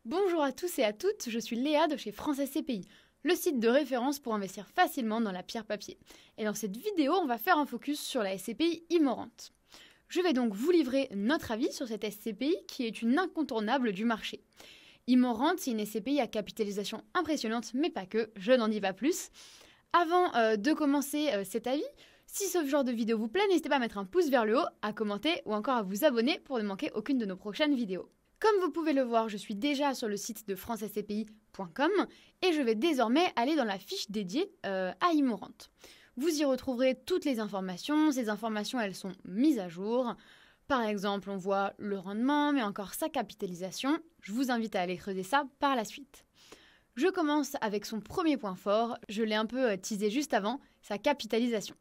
Bonjour à tous et à toutes, je suis Léa de chez France SCPI, le site de référence pour investir facilement dans la pierre papier. Et dans cette vidéo, on va faire un focus sur la SCPI Immorente. Je vais donc vous livrer notre avis sur cette SCPI qui est une incontournable du marché. Immorente, c'est une SCPI à capitalisation impressionnante, mais pas que, je n'en dis pas plus. Avant de commencer cet avis, si ce genre de vidéo vous plaît, n'hésitez pas à mettre un pouce vers le haut, à commenter ou encore à vous abonner pour ne manquer aucune de nos prochaines vidéos. Comme vous pouvez le voir, je suis déjà sur le site de francescpi.com et je vais désormais aller dans la fiche dédiée à Immorente. Vous y retrouverez toutes les informations. Ces informations, elles sont mises à jour. Par exemple, on voit le rendement, mais encore sa capitalisation. Je vous invite à aller creuser ça par la suite. Je commence avec son premier point fort, je l'ai un peu teasé juste avant, sa capitalisation.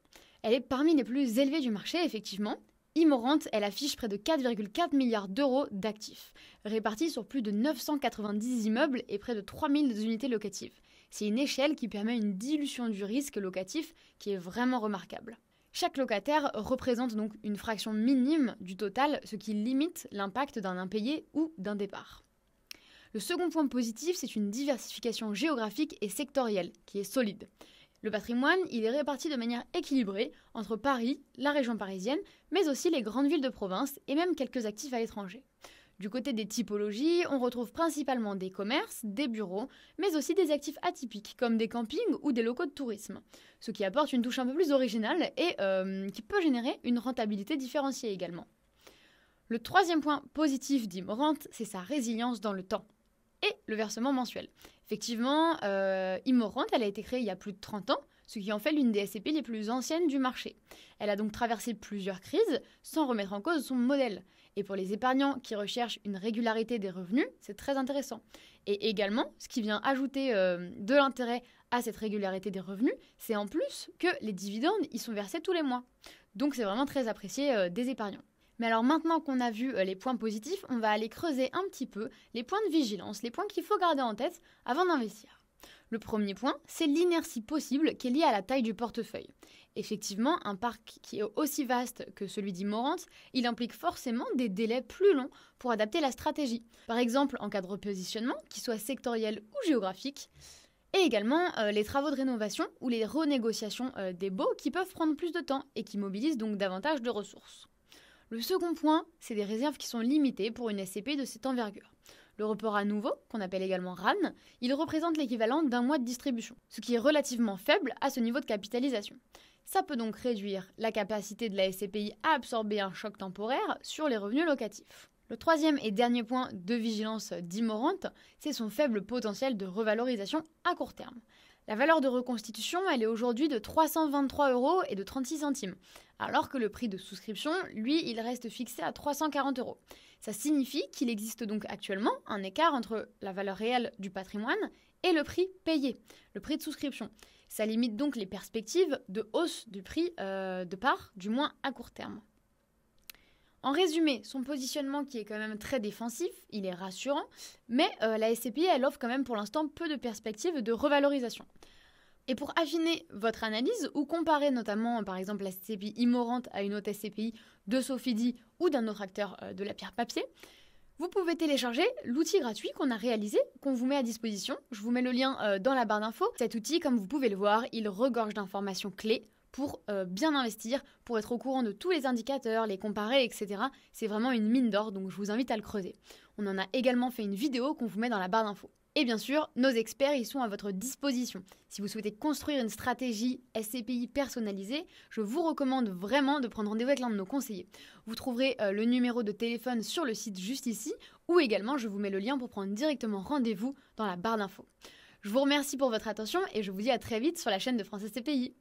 Elle est parmi les plus élevées du marché, effectivement. Immorente, elle affiche près de 4,4 milliards d'euros d'actifs, répartis sur plus de 990 immeubles et près de 3000 unités locatives. C'est une échelle qui permet une dilution du risque locatif qui est vraiment remarquable. Chaque locataire représente donc une fraction minime du total, ce qui limite l'impact d'un impayé ou d'un départ. Le second point positif, c'est une diversification géographique et sectorielle qui est solide. Le patrimoine, il est réparti de manière équilibrée entre Paris, la région parisienne, mais aussi les grandes villes de province et même quelques actifs à l'étranger. Du côté des typologies, on retrouve principalement des commerces, des bureaux, mais aussi des actifs atypiques comme des campings ou des locaux de tourisme, ce qui apporte une touche un peu plus originale et qui peut générer une rentabilité différenciée également. Le troisième point positif d'Immorente, c'est sa résilience dans le temps et le versement mensuel. Effectivement, Immorente, elle a été créée il y a plus de 30 ans, ce qui en fait l'une des SCPI les plus anciennes du marché. Elle a donc traversé plusieurs crises sans remettre en cause son modèle. Et pour les épargnants qui recherchent une régularité des revenus, c'est très intéressant. Et également, ce qui vient ajouter de l'intérêt à cette régularité des revenus, c'est en plus que les dividendes, ils sont versés tous les mois. Donc c'est vraiment très apprécié des épargnants. Mais alors maintenant qu'on a vu les points positifs, on va aller creuser un petit peu les points de vigilance, les points qu'il faut garder en tête avant d'investir. Le premier point, c'est l'inertie possible qui est liée à la taille du portefeuille. Effectivement, un parc qui est aussi vaste que celui d'Immorente, il implique forcément des délais plus longs pour adapter la stratégie. Par exemple, en cas de repositionnement, qu'il soit sectoriel ou géographique, et également les travaux de rénovation ou les renégociations des baux qui peuvent prendre plus de temps et qui mobilisent donc davantage de ressources. Le second point, c'est des réserves qui sont limitées pour une SCPI de cette envergure. Le report à nouveau, qu'on appelle également RAN, il représente l'équivalent d'un mois de distribution, ce qui est relativement faible à ce niveau de capitalisation. Ça peut donc réduire la capacité de la SCPI à absorber un choc temporaire sur les revenus locatifs. Le troisième et dernier point de vigilance d'Immorente, c'est son faible potentiel de revalorisation à court terme. La valeur de reconstitution, elle est aujourd'hui de 323 € et de 36 centimes, alors que le prix de souscription, lui, il reste fixé à 340 €. Ça signifie qu'il existe donc actuellement un écart entre la valeur réelle du patrimoine et le prix payé, le prix de souscription. Ça limite donc les perspectives de hausse du prix de part, du moins à court terme. En résumé, son positionnement qui est quand même très défensif, il est rassurant, mais la SCPI, elle offre quand même pour l'instant peu de perspectives de revalorisation. Et pour affiner votre analyse, ou comparer notamment par exemple la SCPI Immorente à une autre SCPI de Sofidy ou d'un autre acteur de la pierre papier, vous pouvez télécharger l'outil gratuit qu'on a réalisé, qu'on vous met à disposition. Je vous mets le lien dans la barre d'infos. Cet outil, comme vous pouvez le voir, il regorge d'informations clés pour bien investir, pour être au courant de tous les indicateurs, les comparer, etc. C'est vraiment une mine d'or, donc je vous invite à le creuser. On en a également fait une vidéo qu'on vous met dans la barre d'infos. Et bien sûr, nos experts, ils sont à votre disposition. Si vous souhaitez construire une stratégie SCPI personnalisée, je vous recommande vraiment de prendre rendez-vous avec l'un de nos conseillers. Vous trouverez le numéro de téléphone sur le site juste ici, ou également je vous mets le lien pour prendre directement rendez-vous dans la barre d'infos. Je vous remercie pour votre attention et je vous dis à très vite sur la chaîne de France SCPI.